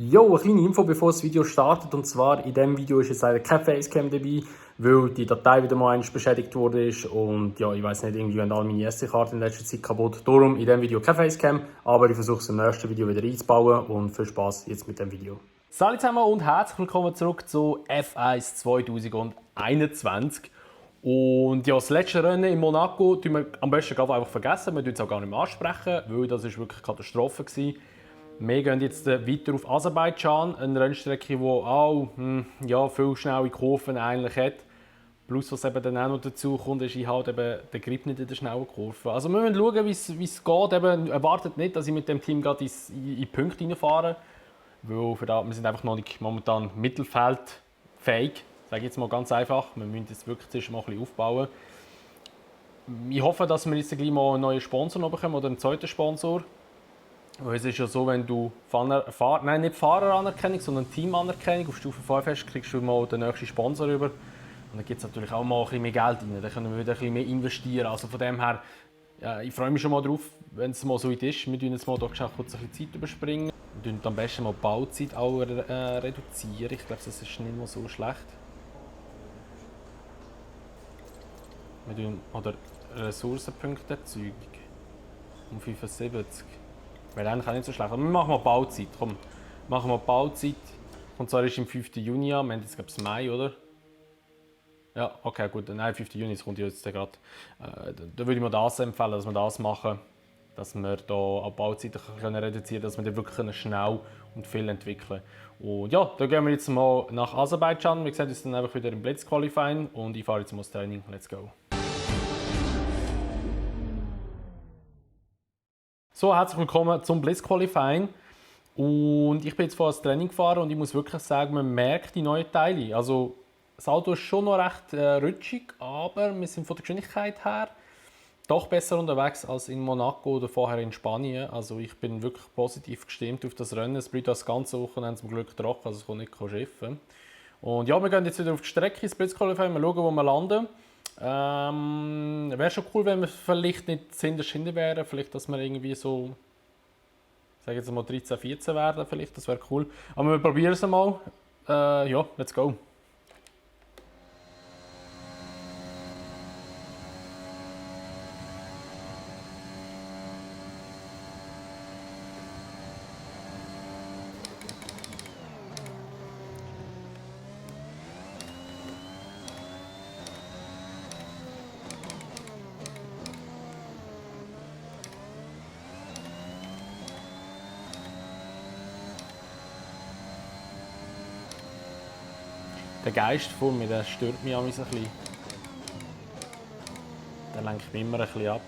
Jo, eine kleine Info, bevor das Video startet. Und zwar, in diesem Video ist jetzt leider kein Facecam dabei, weil die Datei wieder mal einmal beschädigt wurde. Und ja, ich weiß nicht, irgendwie waren alle meine SD-Karten in letzter Zeit kaputt. Darum in diesem Video kein Facecam, aber ich versuche es im nächsten Video wieder einzubauen. Und viel Spaß jetzt mit dem Video. Salut zusammen und herzlich willkommen zurück zu F1 2021. Und ja, das letzte Rennen in Monaco tun wir am besten einfach vergessen. Wir tun es auch gar nicht mehr ansprechen, weil das ist wirklich eine Katastrophe war. Wir gehen jetzt weiter auf Aserbaidschan, eine Rennstrecke, die auch ja, viel schnelle Kurven eigentlich hat. Plus, was eben dann auch noch dazu kommt, ist halt eben der Grip nicht in der schnellen Kurve. Also wir müssen schauen, wie es geht. Eben, erwartet nicht, dass ich mit dem Team gerade in die Punkte reinfahre. Weil wir sind einfach noch nicht momentan mittelfeldfähig. Sage ich jetzt mal ganz einfach. Wir müssen jetzt wirklich zuerst mal ein bisschen aufbauen. Ich hoffe, dass wir jetzt gleich mal einen neuen Sponsor noch bekommen oder einen zweiten Sponsor. Weil es ist ja so, wenn du nicht Fahreranerkennung, sondern Teamanerkennung auf Stufe 5 hast, kriegst du mal den nächsten Sponsor über. Und dann gibt es natürlich auch mal ein bisschen mehr Geld rein. Dann können wir wieder ein bisschen mehr investieren. Also von dem her, ja, ich freue mich schon mal drauf, wenn es mal so weit ist. Wir tun jetzt mal kurz ein bisschen Zeit überspringen. Wir tun am besten mal die Bauzeit auch reduzieren. Ich glaube, das ist nicht mal so schlecht. Wir tun, oder Ressourcenpunkteerzeugung um 75. Wäre eigentlich auch nicht so schlecht. Aber wir machen mal Bauzeit. Komm, machen wir Bauzeit. Und zwar ist im 5. Juni an. Wir haben jetzt, glaube ich, Mai, oder? Ja, okay, gut. Nein, 5. Juni, das kommt jetzt gerade. Da würde ich mir das empfehlen, dass wir das machen. Dass wir da auch Bauzeiten reduzieren können, dass wir wirklich schnell und viel entwickeln. Und ja, da gehen wir jetzt mal nach Aserbaidschan. Wie gesagt, wir sind dann einfach wieder im Blitzqualifying und ich fahre jetzt mal das Training. Let's go! So, herzlich willkommen zum Blitzqualifying. Und ich bin jetzt vorhin das Training gefahren und ich muss wirklich sagen, man merkt die neuen Teile. Also, das Auto ist schon noch recht rutschig, aber wir sind von der Geschwindigkeit her doch besser unterwegs als in Monaco oder vorher in Spanien. Also ich bin wirklich positiv gestimmt auf das Rennen. Es bleibt das ganze Wochenende zum Glück trocken, also es kann nicht schiffen. Und ja, wir gehen jetzt wieder auf die Strecke ins Blitzqualifying, mal schauen, wo wir landen. Wäre schon cool, wenn wir vielleicht nicht hinten wären, vielleicht, dass wir irgendwie so, sage jetzt mal 13, 14 werden, vielleicht, das wäre cool. Aber wir probieren es mal. Ja, let's go. Der Geist von mir, der stört mich ein bisschen. Der lenkt mich immer ein bisschen ab.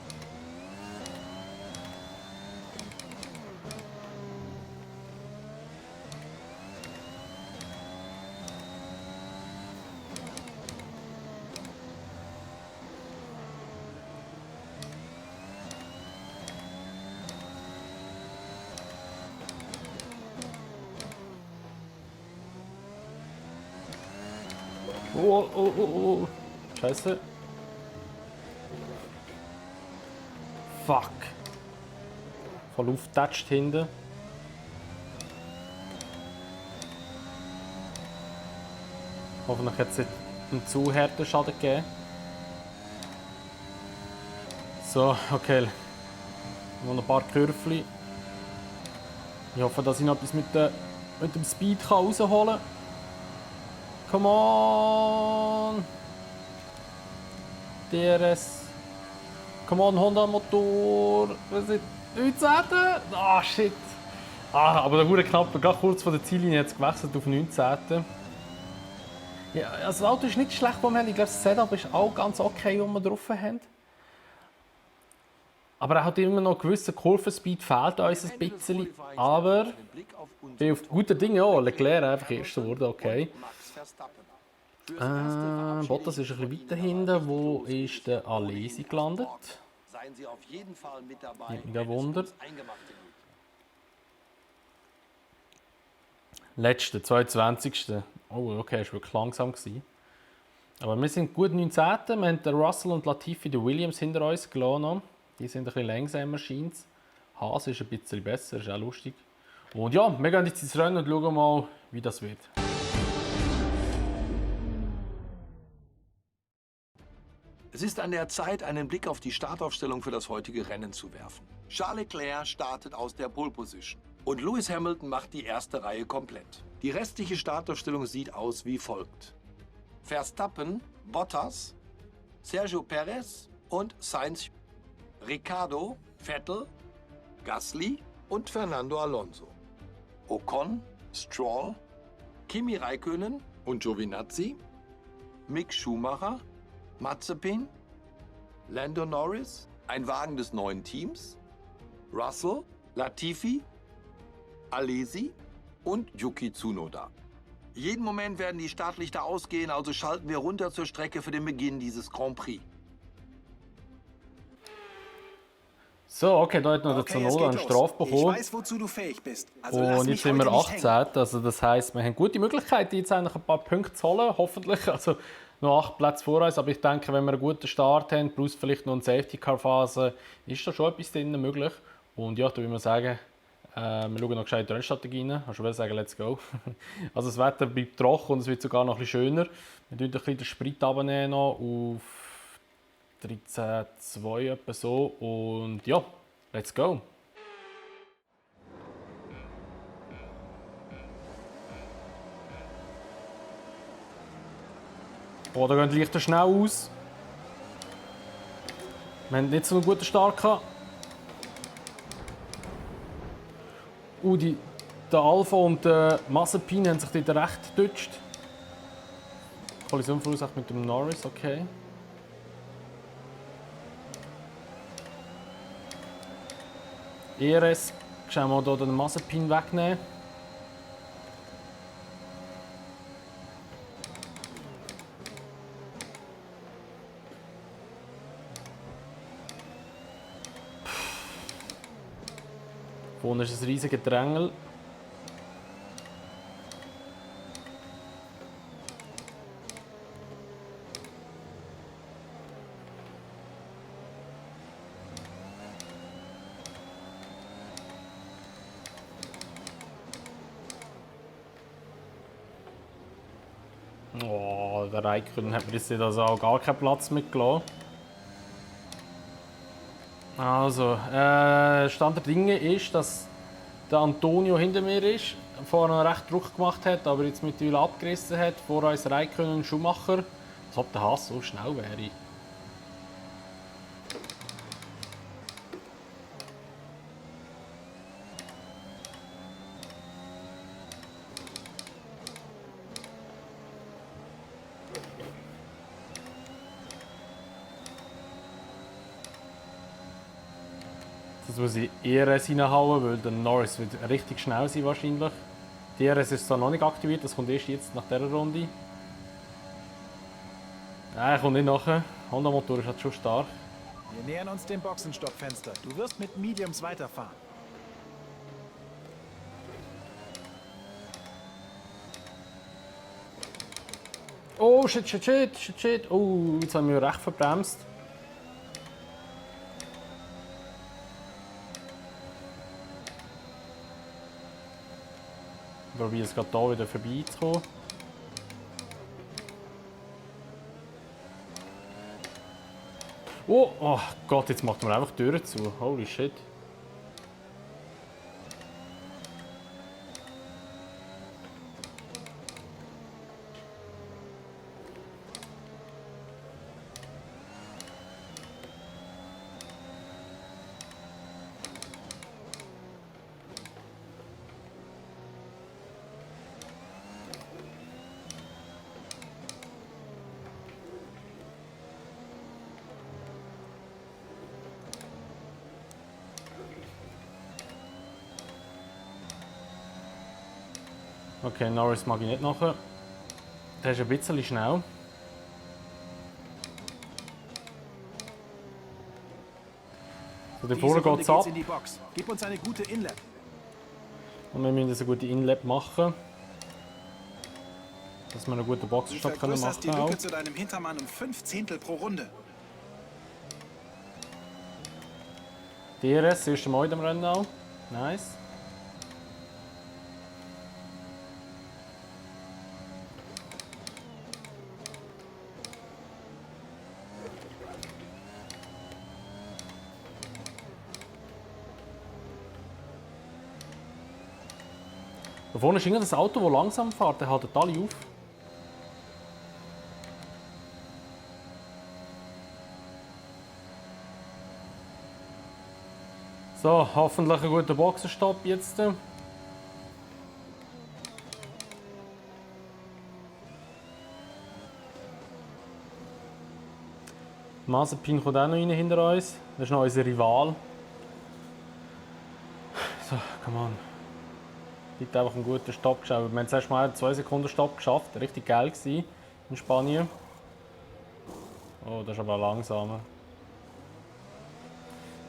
Oh. Scheiße. Fuck. Voll aufgetatscht hinten. Hoffentlich hat es nicht einen zu harten Schaden gegeben. So, okay. Noch ein paar Kürfli. Ich hoffe, dass ich noch etwas mit dem Speed rausholen kann. Come on! DRS. Come on, Honda Motor. Was ist 19? Ah, shit. Aber der wurde knapp, gerade kurz vor der Ziellinie hat es gewechselt auf 19. Ja, also das Auto ist nicht schlecht, was wir haben. Ich glaube, das Setup ist auch ganz okay, was wir drauf haben. Aber er hat immer noch einen gewissen Kurvenspeed, fehlt uns ein bisschen. Aber ich bin auf guten Dingen, ja, Leclerc einfach Erster wurde, okay. Bottas ist ein bisschen weiter hinten. Wo ist der Alesi gelandet? Nicht Wunder. Letzter, 22. Oh, okay, das war wirklich langsam. Aber wir sind gut 19. Wir haben den Russell und Latifi, die Williams hinter uns gelassen. Die sind ein bisschen langsamer, scheint es. Haas ist ein bisschen besser, ist auch lustig. Und ja, wir gehen jetzt ins Rennen und schauen mal, wie das wird. Es ist an der Zeit, einen Blick auf die Startaufstellung für das heutige Rennen zu werfen. Charles Leclerc startet aus der Pole Position und Lewis Hamilton macht die erste Reihe komplett. Die restliche Startaufstellung sieht aus wie folgt: Verstappen, Bottas, Sergio Perez und Sainz, Ricciardo, Vettel, Gasly und Fernando Alonso, Ocon, Stroll, Kimi Räikkönen und Giovinazzi, Mick Schumacher, Mazepin, Lando Norris, ein Wagen des neuen Teams, Russell, Latifi, Alesi und Yuki Tsunoda. Jeden Moment werden die Startlichter ausgehen, also schalten wir runter zur Strecke für den Beginn dieses Grand Prix. So, okay, da hat noch der Tsunoda einen Straf Ich bekommen. weiß, wozu du fähig bist. Also lass Und mich jetzt sind wir heute nicht 18. hängen. Also das heisst, wir haben gute Möglichkeiten, jetzt eigentlich ein paar Punkte zu holen, hoffentlich. Also noch 8 Plätze vor uns. Aber ich denke, wenn wir einen guten Start haben, plus vielleicht noch eine Safety-Car-Phase, ist da schon etwas drin möglich. Und ja, da würde ich sagen, wir schauen noch gescheit die Rennstrategie rein. Ich würde sagen, let's go. Also das Wetter bleibt trocken und es wird sogar noch ein bisschen schöner. Wir tun ein bisschen den Sprit runternehmen noch auf 13,2 etwa so. Und ja, let's go. Oh, da gehen die Lichter schnell aus. Wir haben nicht so einen guten Start gehabt. Der Alpha und der Mazepin haben sich dort recht gedutscht. Kollision verursacht mit dem Norris, okay. ERS, schauen wir hier den Mazepin wegnehmen. Vorne ist ein riesiger Drängel. Oh, der Räikkönen hat mir jetzt also auch gar keinen Platz mitgelassen. Also, Stand der Dinge ist, dass der Antonio hinter mir ist, vorher recht Druck gemacht hat, aber jetzt mittlerweile abgerissen hat. Vor uns Räikkönen und Schumacher. Als ob der Haas so schnell wäre. Das muss ich ERS reinhauen, weil der Norris wird richtig schnell sein wahrscheinlich. Die ERS ist zwar noch nicht aktiviert, das kommt erst jetzt nach dieser Runde. Nein, kommt nicht nachher. Honda-Motor ist halt schon stark. Wir nähern uns dem Boxenstoppfenster. Du wirst mit Mediums weiterfahren. Oh, shit. Oh, jetzt haben wir recht verbremst. Ich probiere es gerade hier wieder vorbeizukommen. Oh Gott, jetzt macht man einfach die Türen zu. Holy shit. Okay, Norris mag ich nicht nachher. Der ist ein bisschen schnell. So, da vorne geht es ab. in die Box. Gib uns eine gute Inlap. Und wir müssen eine gute Inlap machen. Dass wir einen guten Du Boxenstopp machen vergrößerst die können. Lücke zu deinem Hintermann um 5 Zehntel pro Runde. DRS, das erste Mal in dem Rennen auch. Nice. Da vorne ist irgendein Auto, das langsam fährt, der haltet alle auf. So, hoffentlich ein guter Boxenstopp jetzt. Mazepin kommt auch noch rein hinter uns. Das ist noch unser Rival. So, come on. Gibt einfach einen guten Stopp geschafft. Wir haben zuerst mal einen 2 Sekunden Stopp geschafft. Richtig geil gewesen in Spanien. Oh, das ist aber langsamer.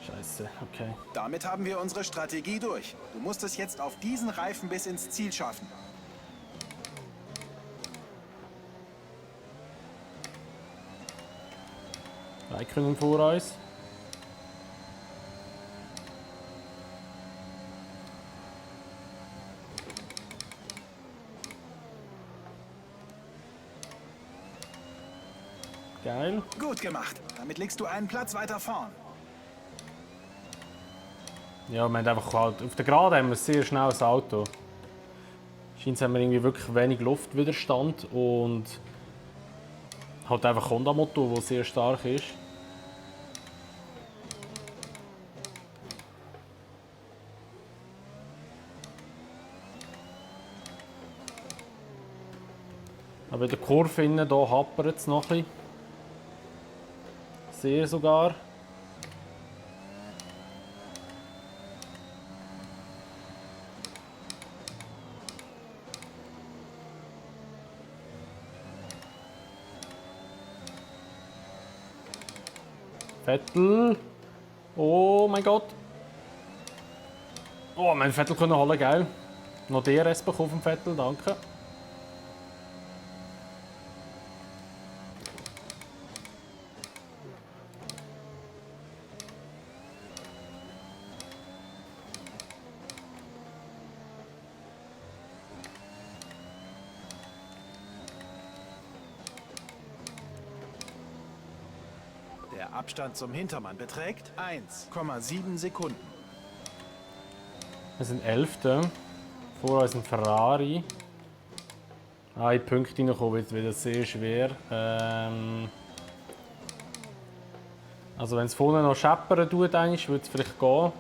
Scheiße, okay. Damit haben wir unsere Strategie durch. Du musst es jetzt auf diesen Reifen bis ins Ziel schaffen. Raikkonen vor uns. Geil. Gut gemacht. Damit liegst du einen Platz weiter vorn. Ja, wir haben einfach halt, auf der Geraden haben wir ein sehr schnelles Auto. Scheint haben wir irgendwie wirklich wenig Luftwiderstand und halt einfach Honda-Motor, der sehr stark ist. Aber in der Kurve innen, hier hapert es noch ein bisschen. Sehr sogar. Vettel. Oh mein Gott. Oh, mein Vettel können holen, geil. Noch DRS bekommen vom Vettel, danke. Der Abstand zum Hintermann beträgt 1,7 Sekunden. Wir sind 11. Vor uns ein Ferrari. In Punkte reinkommen wird wieder sehr schwer. Also wenn es vorne noch scheppern tut, würde es vielleicht gehen.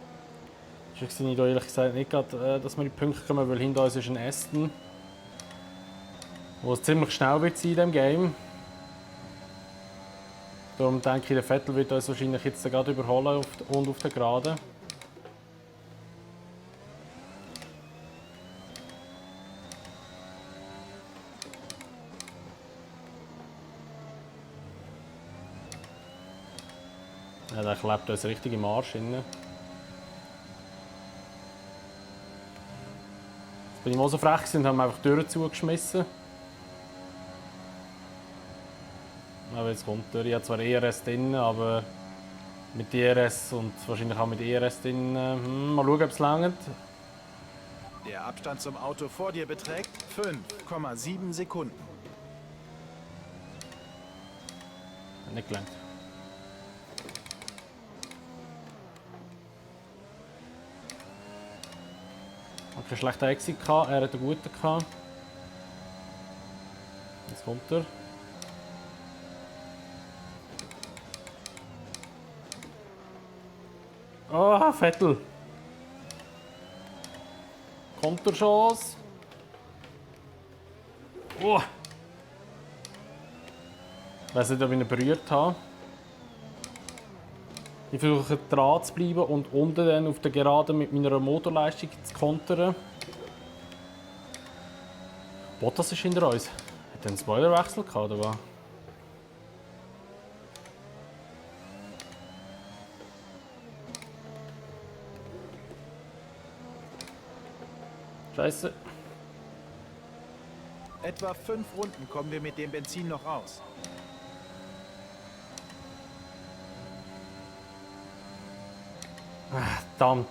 Ich sehe da ehrlich gesagt nicht gerade, dass wir in die Punkte kommen, weil hinter uns ist ein Aston, wo es ziemlich schnell wird sein in diesem Game. Darum denke ich, der Vettel wird uns wahrscheinlich jetzt gerade überholen und auf der Geraden. Ja, der klebt uns richtig im Arsch rein. Jetzt bin ich mal so frech gewesen und haben einfach die Türen zugeschmissen. Aber jetzt kommt er. Ich habe zwar ERS drin, aber mit DRS und wahrscheinlich auch mit ERS drin. Mal schauen, ob es langt. Der Abstand zum Auto vor dir beträgt 5,7 Sekunden. Hat nicht gelangt. Ich hatte keinen schlechten Exit, er hat einen guten gehabt. Jetzt kommt er. Oh, Vettel! Kommt der Chance? Oh! Ich weiß nicht, ob ich ihn berührt habe. Ich versuche dran zu bleiben und unten dann auf der Geraden mit meiner Motorleistung zu kontern. Bottas ist hinter uns. Hat er einen Spoilerwechsel gehabt, oder was? Scheiße. Etwa 5 Runden kommen wir mit dem Benzin noch raus. Verdammt.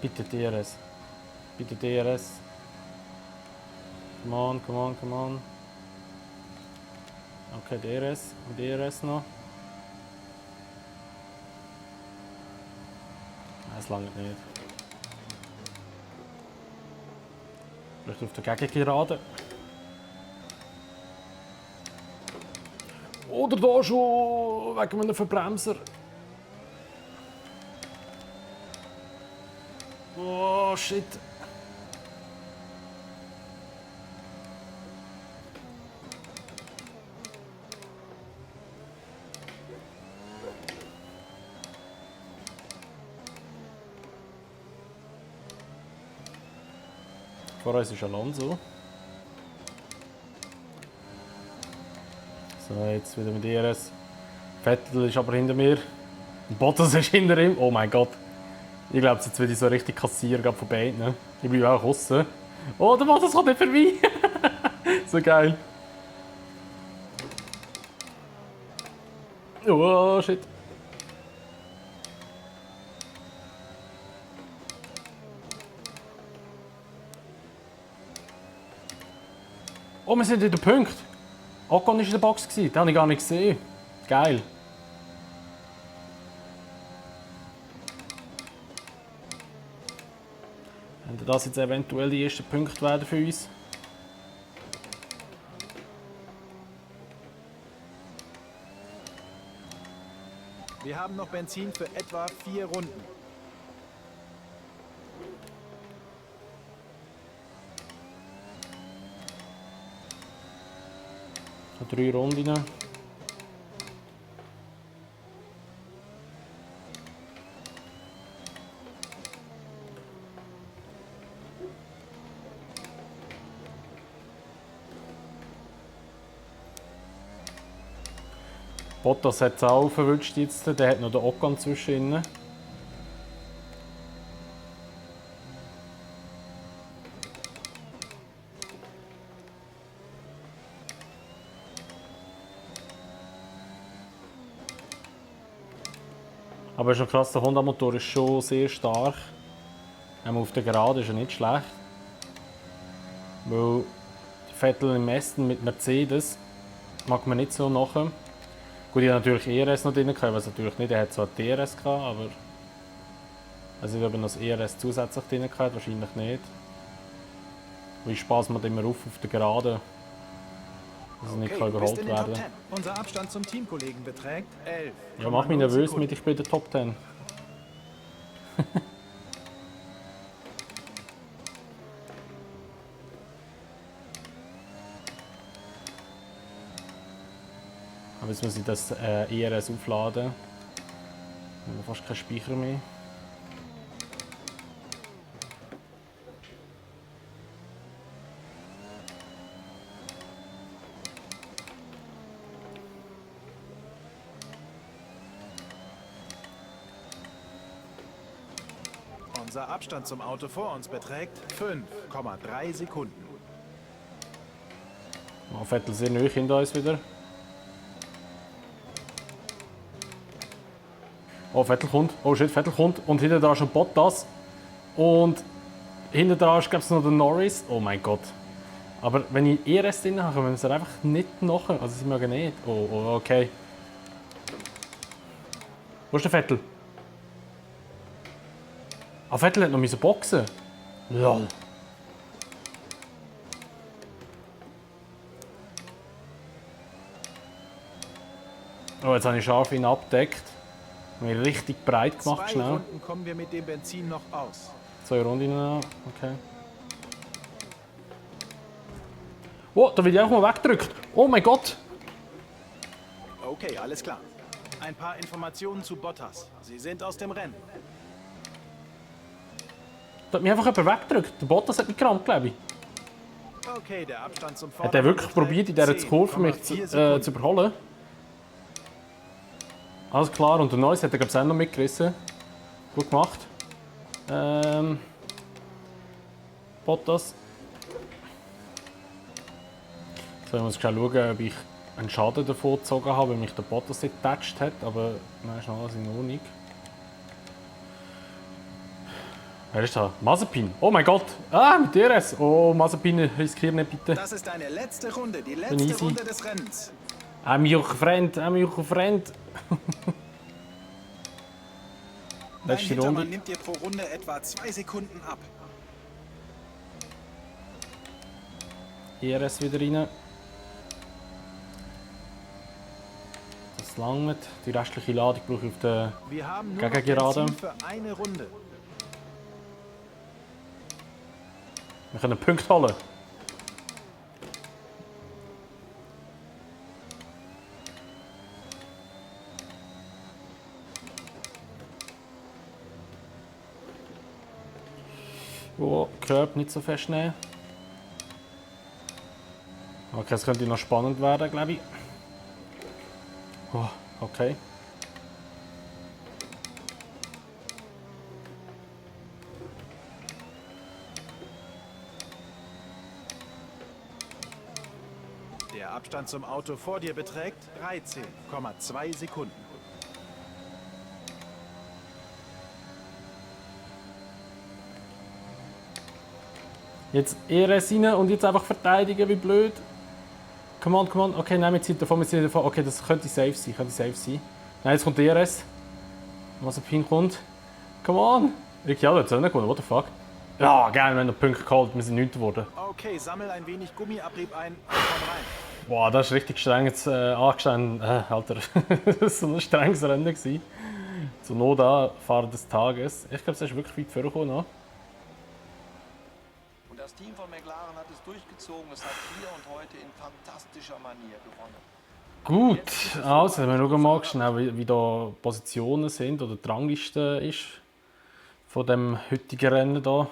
Bitte DRS. Bitte DRS. Come on, come on, come on. Okay, DRS. DRS noch. Nein, es langt nicht. Vielleicht auf der Gegengerade. Oder da schon wegen einem Verbremser. Oh shit. Vor uns ist Alonso. So, jetzt wieder mit DRS. Vettel ist aber hinter mir. Bottas ist hinter ihm. Oh mein Gott. Ich glaube, jetzt werde ich so richtig kassieren von beiden. Ne? Ich bleibe auch außen. Oh, der Bottas kommt nicht vorbei. So geil. Oh, shit. Oh, wir sind in der Punkt. Ocon war in der Box, den habe ich gar nicht gesehen. Geil. Könnte das jetzt eventuell die ersten Punkte werden für uns? Wir haben noch Benzin für etwa 4 Runden. Noch 3 Runden. Bottas hat es auch verwünscht jetzt. Der hat noch den Ocon zwischen ihnen. Aber schon krass, der Honda-Motor ist schon sehr stark. Auf der Gerade ist er nicht schlecht. Weil Vettel im Aston mit Mercedes mag man nicht so nachher. Gut, ich hatte natürlich ERS noch drin, was natürlich nicht, er hat zwar DRS gehabt, aber also ich habe noch das ERS zusätzlich drin gehabt, wahrscheinlich nicht. Weil Spaß macht immer auf der Gerade, dass er nicht überholt werden kann. Unser Abstand zum Teamkollegen beträgt 11. Ja, mach mich nervös mit, ich bin in der Top 10. Aber jetzt muss ich das ERS aufladen. Ich habe fast keinen Speicher mehr. Unser Abstand zum Auto vor uns beträgt 5,3 Sekunden. Oh, Vettel sehr nahe hinter uns wieder. Oh, Vettel kommt. Oh shit, Vettel kommt. Und hinter dran ist schon Bottas. Und hinter dran ist, glaube ich, noch der Norris. Oh mein Gott. Aber wenn ich ERS drin habe, können wir es einfach nicht nachher. Also sie mögen nicht. Oh, okay. Wo ist der Vettel? Ah, Vettel hat noch müssen boxen. Lol. Oh, jetzt habe ich scharf ihn abgedeckt. Mir richtig breit gemacht, 2 schnell. Runden kommen wir mit dem Benzin noch aus. 2 Runden noch, okay. Oh, da wird ich auch mal weggedrückt. Oh mein Gott! Okay, alles klar. Ein paar Informationen zu Bottas. Sie sind aus dem Rennen. Da hat mich einfach jemand weggedrückt. Der Bottas hat mich gerammt, glaube ich. Okay, der Abstand zum Hat er wirklich probiert, in dieser Kurve mich zu überholen? Alles klar, und der Neues hat er glaube ich auch noch mitgerissen. Gut gemacht. Bottas. So, ich muss schnell schauen, ob ich einen Schaden davon gezogen habe, weil mich der Bottas nicht getatscht hat, aber nein, ist noch alles in Ordnung. Wer ist da? Mazepin. Oh mein Gott. Ah, mit DRS. Oh, Mazepin, riskier nicht bitte. Das ist deine letzte Runde, die Easy. letzte Runde des Rennens. Amigo Freund. Dein Letzte Hintermann Runde. nimmt dir pro Runde etwa 2 Sekunden ab. DRS wieder rein. Das langt. Die restliche Ladung brauche ich auf der... Wir haben nur noch Gegengerade. Benzin für eine Runde. Wir können Punkte holen. Oh, Curb nicht so fest nehmen. Okay, es könnte noch spannend werden, glaube ich. Oh, okay. Der Abstand zum Auto vor dir beträgt 13,2 Sekunden. Jetzt ERS rein und jetzt einfach verteidigen, wie blöd. Come on. Okay, nein, wir ziehen davon. Okay, das könnte safe sein. Nein, jetzt kommt ERS. Mazepin kommt. Come on. Ricciardo hat es auch nicht gewonnen, what the fuck. Ja, geil, wir haben noch Punkte geholt, wir sind 9. geworden. Okay, sammel ein wenig Gummiabrieb ein und komm rein. Boah, das ist richtig streng jetzt angestanden. Alter, das war so ein strenges Rennen gewesen. So Not Fahrer des Tages. Ich glaube, es ist wirklich weit vorgekommen noch. Und das Team von McLaren hat es durchgezogen. Es hat hier und heute in fantastischer Manier gewonnen. Gut, also wir schauen mal schnell, wie da Positionen sind oder die Rangliste ist von dem heutigen Rennen hier.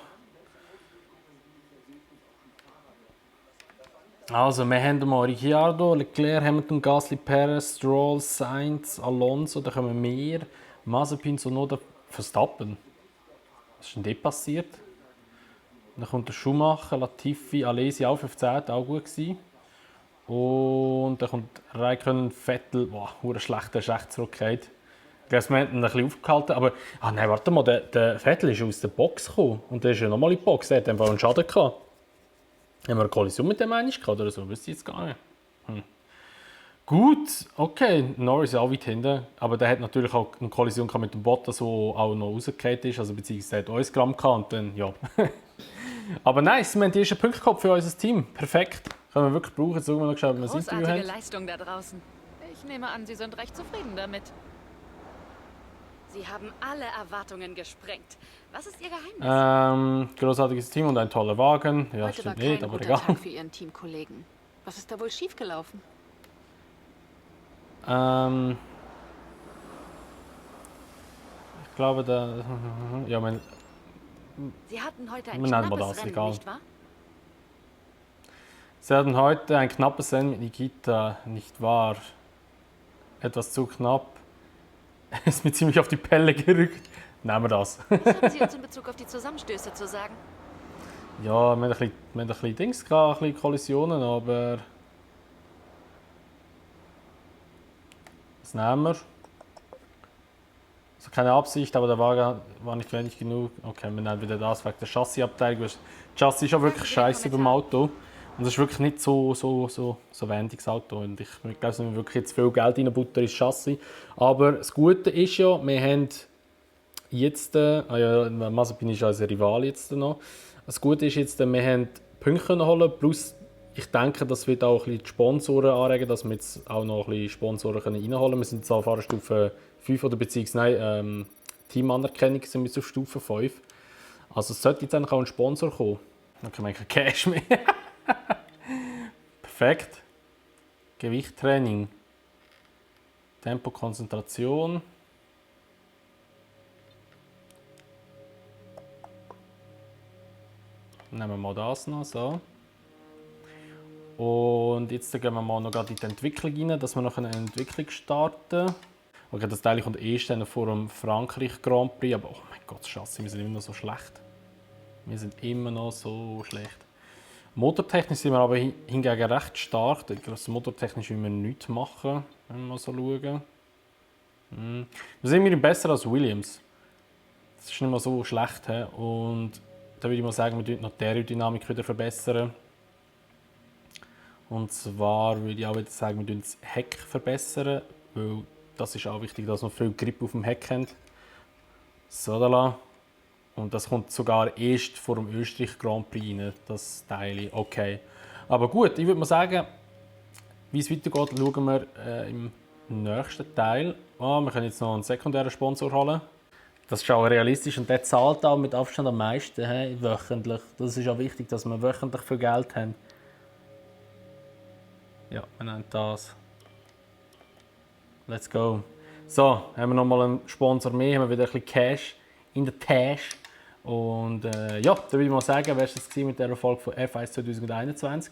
Also wir haben mal Ricciardo, Leclerc, Hamilton, Gasly, Perez, Stroll, Sainz, Alonso, da kommen wir, Mazepin, Tsunoda, Verstappen. Was ist denn dort passiert? Dann kommt der Schumacher, Latifi, Alesi auch 15, auch gut gewesen. Und dann kommt Raikkonen, Vettel, boah, schlecht, der ist echt zurückgefallen. Ich glaube, wir haben ihn ein bisschen aufgehalten, aber... Ah nein, warte mal, der Vettel ist aus der Box gekommen. Und der ist ja nochmal in die Box, der hat einfach einen Schaden gehabt. Haben wir eine Kollision mit dem eigentlich gehabt oder so? Wüsste ich jetzt gar nicht. Gut, okay, Norris ist auch weit hinten. Aber der hat natürlich auch eine Kollision gehabt mit dem Bottas, der auch noch rausgefallen ist. Also beziehungsweise hat uns Gramm gehabt und dann, ja. Aber nice, wir haben die ersten Punkte gehabt für unser Team. Perfekt. Können wir wirklich brauchen. Jetzt schauen wir noch, ob wir ein Interview Großartige haben. Leistung da draußen. Ich nehme an, Sie sind recht zufrieden damit. Sie haben alle Erwartungen gesprengt. Was ist Ihr Geheimnis? Großartiges Team und ein toller Wagen. Ja, Heute war stimmt kein nicht, aber guter egal. Tag für Ihren Teamkollegen. Was ist da wohl schiefgelaufen? Ich glaube, ja, Sie hatten heute ein Wir nennen knappes das, Rennen, egal. nicht wahr? Sie hatten heute ein knappes Rennen mit Nikita, nicht wahr? Etwas zu knapp. Er ist mir ziemlich auf die Pelle gerückt. Nehmen wir das. Was haben Sie uns in Bezug auf die Zusammenstöße zu sagen? Ja, wir haben ein bisschen Dings gehabt, ein bisschen Kollisionen, aber... Das nehmen wir. Also keine Absicht, aber der Wagen war nicht wendig genug. Okay, wir nehmen wieder das wegen der Chassisabteilung. Das Chassis ist auch wirklich scheiße beim Auto. Und es ist wirklich nicht so wendiges Auto. Und ich glaube, dass wir wirklich jetzt viel Geld reinbuttern ins Chassis. Aber das Gute ist ja, wir haben jetzt... Mazepin ist unser Rival jetzt noch. Das Gute ist jetzt, wir haben Punkte holen plus ich denke, das wird auch ein bisschen die Sponsoren anregen, dass wir jetzt auch noch ein bisschen Sponsoren reinholen können. Wir sind jetzt auf Fahrerstufe 5 oder beziehungsweise Teamanerkennung sind wir auf Stufe 5. Also es sollte jetzt eigentlich auch ein Sponsor kommen. Dann können wir kein Cash mehr. Perfekt. Gewichttraining. Tempo, Konzentration. Nehmen wir mal das noch so. Und jetzt gehen wir mal noch in die Entwicklung rein, dass wir noch eine Entwicklung starten können. Okay, das Teil kommt erst vor dem Frankreich Grand Prix, aber oh mein Gott, das Chassis, wir sind immer noch so schlecht. Wir sind immer noch so schlecht. Motortechnisch sind wir aber hingegen recht stark. Also motortechnisch will wir nichts machen, wenn wir mal so schauen. Wir sind immer besser als Williams. Das ist nicht mal so schlecht. He? Und da würde ich mal sagen, wir noch die Aerodynamik wieder verbessern. Und zwar würde ich auch wieder sagen, wir das Heck verbessern, weil das ist auch wichtig, dass wir viel Grip auf dem Heck haben. So, da la. Und das kommt sogar erst vor dem Österreich Grand Prix rein, das Teil. Okay. Aber gut, ich würde mal sagen, wie es weitergeht, schauen wir im nächsten Teil. Wir können jetzt noch einen sekundären Sponsor holen. Das ist auch realistisch und der zahlt auch mit Abstand am meisten, wöchentlich. Das ist auch wichtig, dass wir wöchentlich viel Geld haben. Ja, wir nennen das. Let's go. So, haben wir nochmal einen Sponsor mehr, haben wir wieder ein bisschen Cash in der Tasche. Und ja, da würde ich mal sagen, wäre es mit der Folge von F1 2021.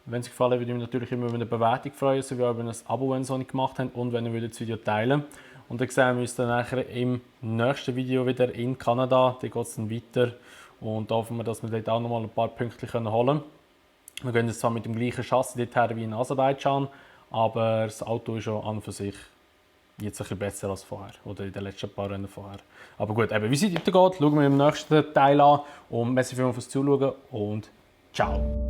Wenn es gefallen hat, würde ich mich natürlich immer über eine Bewertung freuen, sowie auch über ein Abo, wenn ihr es noch nicht gemacht habt und wenn ihr das Video teilen würdet. Und dann sehen wir uns dann nachher im nächsten Video wieder in Kanada. Da geht es dann weiter und da hoffen wir, dass wir dort auch nochmal ein paar Punkte holen können. Wir gehen jetzt zwar mit dem gleichen Chassis dorthin wie in Aserbaidschan, aber das Auto ist schon an und für sich jetzt ein bisschen besser als vorher oder in den letzten paar Rennen vorher. Aber gut, eben, wie es weitergeht, schauen wir im nächsten Teil an und merci vielmals fürs Zuschauen und ciao!